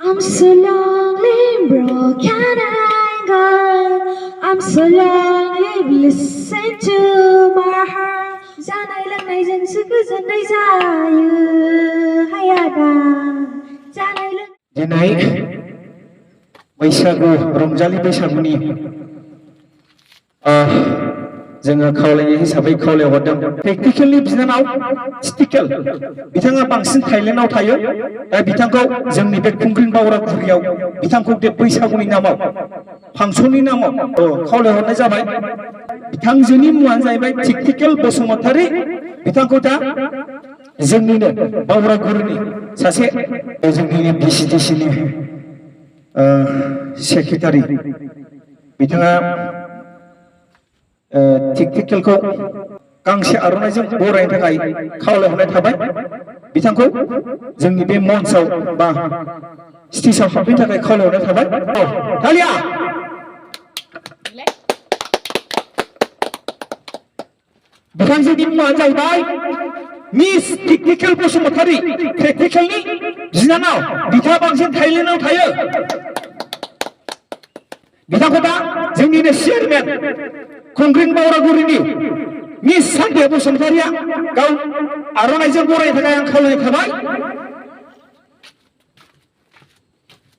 I'm so lonely, broken anger. I'm so lonely, listen to my heart. जानाय लोंनायजोंसो गोजोननाय जायो हायादा जानाय लों दिनै बैसागु रंजालि बैसागुनि जोङो खावलायनाय हिसाबै खावलायहरदों प्रेक्टिकेलनि बिनानाव स्टिकेल बिथाङा बांसिन थाइलेन्डआव थायो दा बिथांखौ जोंनि बे खुंग्रिं बावरागुरियाव बिथांखौ बे बैसागुनि नामाव फांसननि नामाव खावलायहरनाय जाबाय बिथांजोनि मुङानो जाहैबाय प्रेक्टिकेल बसुमतारी बिथांखौ दा जोंनिनो बावरागुरिनि सासे जोंनि बिसिडिसिनि सेक्रेटारि बिथाङा टेक्निकेलखौ गांसे आर'नाइजों बरायनो थाखाय खावलायहरनाय थाबाय बिथांखौ जोंनि बे मन्चआव बा स्टेजआव हाबफैनो थाखाय खावलायहरनाय थाबाय तालिया बिथांजोनि मुङानो जाहैबाय मिस टेक्निकेल बसुमतारी टेक्निकेलनि बिनानाव बिथाङा बांसिन थाइलेन्डआव थायो बिथांखौ दा जोंनिनो चेयारमेन खुंग्रिं बावरागुरिनि मिस सान्थे बसुमतारीया गाव आर'नाइजों बरायनो थाखाय आं खावलायनाय थाबाय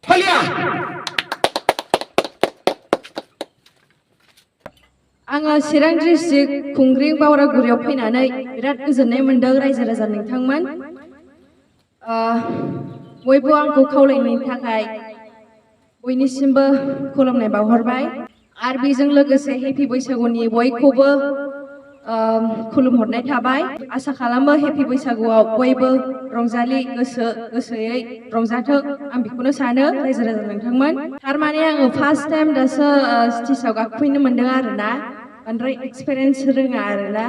तालिया आङो चिरां डिस्ट्रिक्ट खुंग्रिं बावरागुरियाव फैनानै बिराद गोजोननाय मोनदों रायजो राजा नोंथांमोन बयबो आंखौ खावलायनायनि थाखाय बयनिसिमबो खुलुमनाय बावहरबाय आरो बेजों लोगोसे हेपि बैसागुनि बयखौबो खुलुमहरनाय थाबाय आसा खालामो हेपि बैसागुआव बयबो रंजालि गोसोयै रंजाथों आं बेखौनो सानो रायजो राजा नोंथांमोन थारमाने आङो फार्स्ट टाइम दासो स्टेजआव गाखोफैनो मोनदों आरोना बांद्राय एक्सपिरियेन्स रोङा आरोना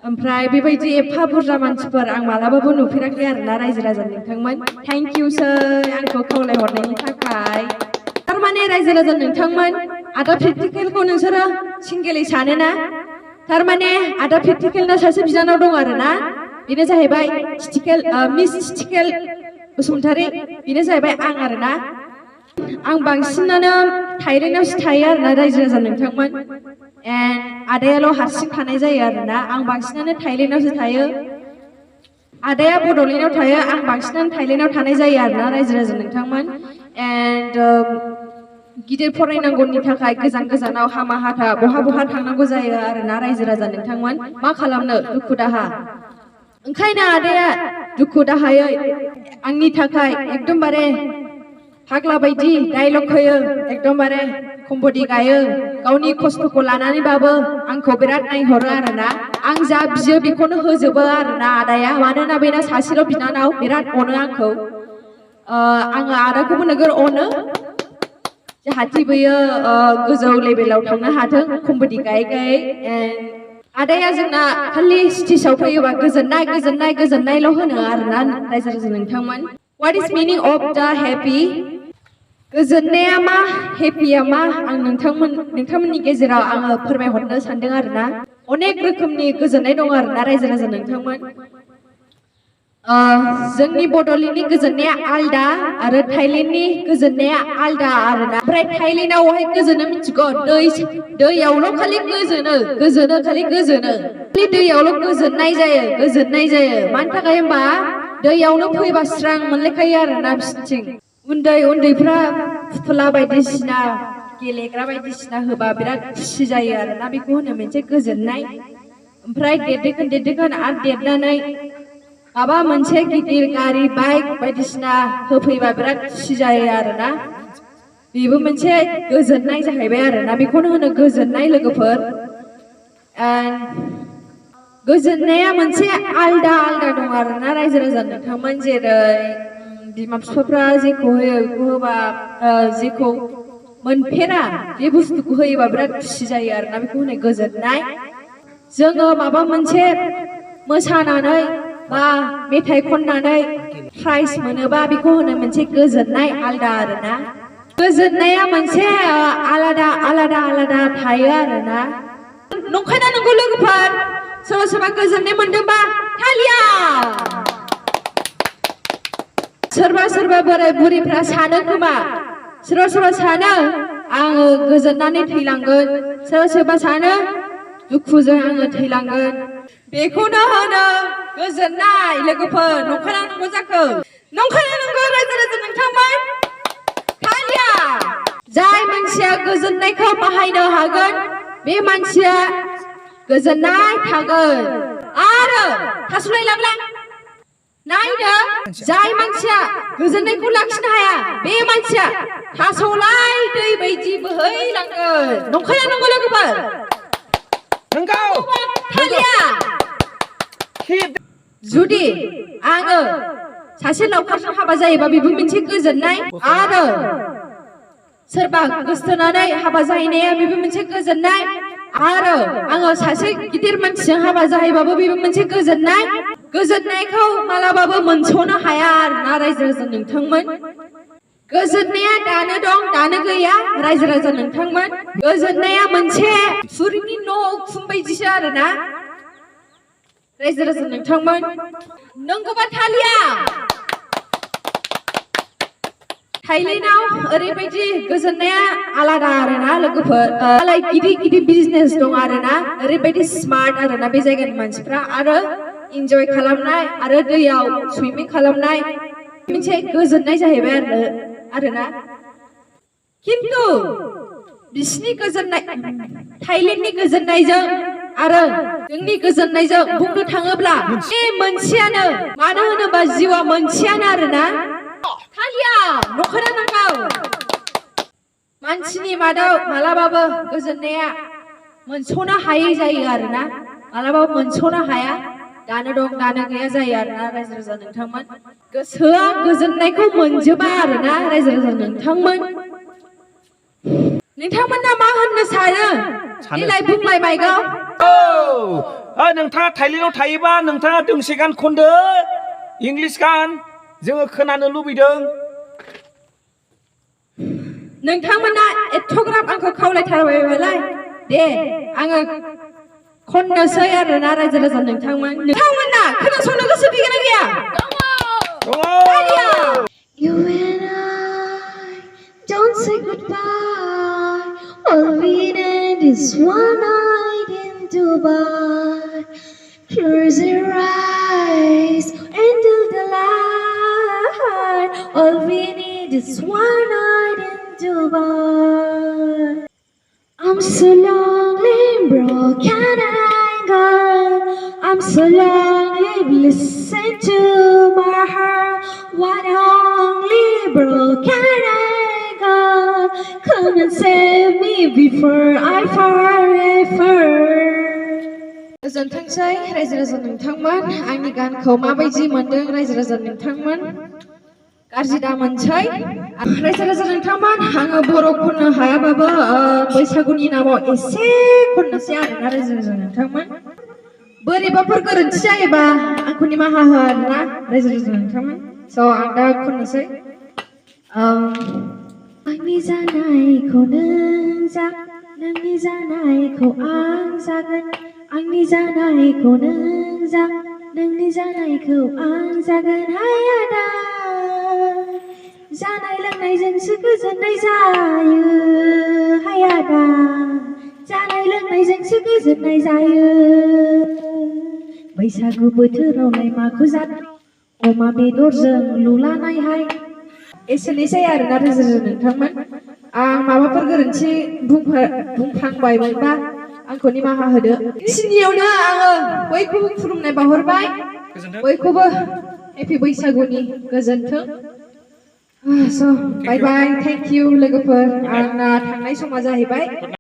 ओमफ्राय बेबायदि एफा बुरजा मानसिफोर आं मालाबाबो नुफेराखै आरोना रायजो राजा नोंथांमोन थेंक इउ सै आंखौ खावलायहरनायनि थाखाय थारमाने रायजो राजा नोंथांमोन आदा प्रेक्टिकेलखौ नोंसोरो सिंगेलै सानोना थारमाने आदा प्रेक्टिकेलना सासे बिनानाव दं आरोना बेनो जाहैबाय मिस स्टिकेल बसुमतारी बेनो जाहैबाय आं आरोना आं बांसिनानो थाइलेन्डआवसो थायो आरोना रायजो राजा नोंथांमोन एन्ड आदायाल' हारसिं थानाय जायो आरोना आं बांसिनानो थाइलेन्डआवसो थायो आदाया बड'लेण्डआव थायो आं बांसिनानो थाइलेन्डआव थानाय जायो आरोना रायजो राजा नोंथांमोन एन्ड गिदिर फरायनांगौनि थाखाय गोजान गोजानाव हामा हाथा बहा थांनांगौ जायो आरोना रायजो राजा नोंथांमोन मा खालामनो दुखु दाहा ओंखायनो आदाया दुखु दाहायै आंनि थाखाय एकदमबारे फाग्ला बायदि डायलग होयो एकदमबारे कम्पति गायो गावनि खस्थ'खौ लानानैबाबो आंखौ बिराद नायहरो आरोना आं जा बियो बेखौनो होजोबो आरोना आदाया मानोना बेना सासेल' बिनानाव बिराद अनो आंखौ आङो आदाखौबो नोगोर अनो जाहाथे बियो गोजौ लेभेलाव थांनो हाथों कम्पति गायै गायै आदाया जोंना खालि स्टेजआव फैयोबा गोजोननायल' होनो आरोना रायजो राजा नोंथांमोन what is meaning of the happy गोजोननाया मा हेपिया मा आं नोंथांमोननि गेजेराव आङो फोरमायहरनो सानदों आरोना अनेक रोखोमनि गोजोननाय दं आरोना रायजो राजा नोंथांमोन जोंनि बड'लेण्डनि गोजोननाया आलदा आरो थाइलेण्डनि गोजोननाया आलदा आरोना ओमफ्राय थाइलेण्डआवहाय गोजोनो मिथिगौ दैयावल' खालि गोजोनो खालि दैयावल' गोजोननाय जायो मानि थाखाय होनबा दैयावनो फैबा स्रां मोनलायखायो आरोना बिसोरथिं उन्दैफ्रा फुथुला बायदिसिना गेलेग्रा बायदिसिना होबा बिराद खुसि जायो आरोना बेखौ होनो मोनसे गोजोननाय ओमफ्राय देरदोखोन आरो देरनानै माबा मोनसे गिदिर गारि बाइक बायदिसिना होफैबा बिराद खुसि जायो आरोना बेबो मोनसे गोजोननाय जाहैबाय आरोना बेखौनो होनो गोजोननाय लोगोफोर गोजोननाया मोनसे आलदा दं आरोना रायजो राजा नोंथांमोन जेरै बिमा बिफाफ्रा जेखौ होयो बेखौ होबा जेखौ मोनफेरा बे बुस्थुखौ होयोबा बिराद खुसि जायो आरोना बेखौ होनो गोजोननाय जोङो माबा मोनसे मोसानानै बा मेथाइ खननानै प्राइज मोनोबा बेखौ होनो मोनसे गोजोननाय आलदा आरोना गोजोननाया मोनसे आलादा थायो आरोना नंखायना नंगौ लोगोफोर सोरबा गोजोननाय मोनदोंबा तालिया सोरबा सोरबा बोराय बुरिफ्रा सानो खोमा सोरबा सोरबा सानो आङो गोजोननानै थैलांगोन सोरबा सोरबा सानो दुखुजों आङो थैलांगोन बेखौनो होनो गोजोननाय लोगोफोर नंखायना नंगौ जाखो नंखायना नंगौ रायजो राजा नोंथांमोन थालिया जाय मानसिया गोजोननायखौ बाहायनो हागोन बे मानसिया गोजोननाय थागोन आरो थासुलाय लांलां नायदो जाय मानसिया गोजोननायखौ लाखिनो हाया बे मानसिया थास'लाय दै बायदि बोहैलांगोन नंखायना नंगौ लोगोफोर नंगौ थालिया जुदि आङो सासे लावखारजों हाबा जायोबा बेबो मोनसे गोजोननाय आरो सोरबा गोसथोनानै हाबा जाहैनाया बेबो मोनसे गोजोननाय आरो आङो सासे गिदिर मानसिजों हाबा जाहैबाबो बेबो मोनसे गोजोननाय गोजोननायखौ मालाबाबो मोनस'नो हाया आरोना रायजो राजा नोंथांमोन गोजोननाया दानो दं दानो गैया रायजो राजा नोंथांमोन गोजोननाया मोनसे थुरिनि न' उखुम बायदिसो आरोना रायजो राजा नोंथांमोन नंगौबा थालिया थाइलेण्डआव ओरैबायदि गोजोननाया आलादा आरोना लोगोफोर गिदिर गिदिर बिजनेस दं आरोना ओरैबायदि स्मार्ट आरोना बे जायगानि मानसिफ्रा आरो इन्जय खालामनाय आरो दैयाव सुइमिं खालामनाय मोनसे गोजोननाय जाहैबाय आरोना खिन्थु बिसिनि गोजोननाय थाइलेण्डनि गोजोननायजों आरो जोंनि गोजोननायजों बुंनो थाङोब्ला बे मोनसेयानो मानो होनोबा जिउआ मोनसेयानो आरोना थालिया नंखायना नंगौ मानसिनि मादाव मालाबाबो गोजोननाया मोनस'नो हायै जायो आरोना मालाबाबो मोनस'नो हाया दानो दं दानो गैया जायो आरोना रायजो राजा नोंथांमोन गोसोआ गोजोननायखौ मोनजोबा आरोना रायजो राजा नोंथांमोन नोंथांमोना मा होननो सानो देलाय बुंलाय माइगाव नोंथाङा थाइलेण्डआव थायोबा नोंथाङा दोंसे गान खनदो इंलिश गान जोङो खोनानो लुबैदों नोंथांमोना एथ'ग्राब आंखौ खावलायथारबायबालाय दे आङो खननोसै आरोना रायजो राजा नोंथांमोना खोनासंनो गोसो गैया गैया You and I don't say goodbye. All we need is one night in Dubai. Close your eyes and do the light. All we need is one night in Dubai. I'm so lonely, broken and gone. I'm so lonely, listen to my heart. What only broken and gone. Come and save me before I forever. गोजोनथोंसै रायजो राजा नोंथांमोन आंनि गानखौ माबायदि मोनदों रायजो राजा नोंथांमोन गाज्रि दा मोनसै रायजो राजा नोंथांमोन आङो बर' खननो हायाबाबो बैसागुनि नामाव एसे खननोसै आरोना रायजो राजा नोंथांमोन बोरैबाफोर गोरोन्थि जायोबा आंखौ निमाहा हो आरोना रायजो राजा नोंथांमोन स' आं दा खननोसै आंनि जानायखौ नों जा नोंनि जानायखौ आं जागोन आंनि जानायखौ नों जा नोंनि जानायखौ आं जागोन हाय आदा जानाय लोंनायजोंसो गोजोननाय जायो हाय आदा जानाय लोंनायजोंसो गोजोननाय जायो बैसागु बोथोरावलाय माखौ जानो अमा बेदरजों लुलानायहाय एसेनोसै आरोना रायजो राजा नोंथांमोन आं माबाफोर गोरोन्थि बुंफ्लांबायमोनबा आंखौ निमाहा होदो बिसिनियावनो आङो बयखौबो खुलुमनाय बावहरबाय बयखौबो हेपि बैसागुनि गोजोनथों स' बाय बाय थेंक इउ लोगोफोर आंना थांनाय समा जाहैबाय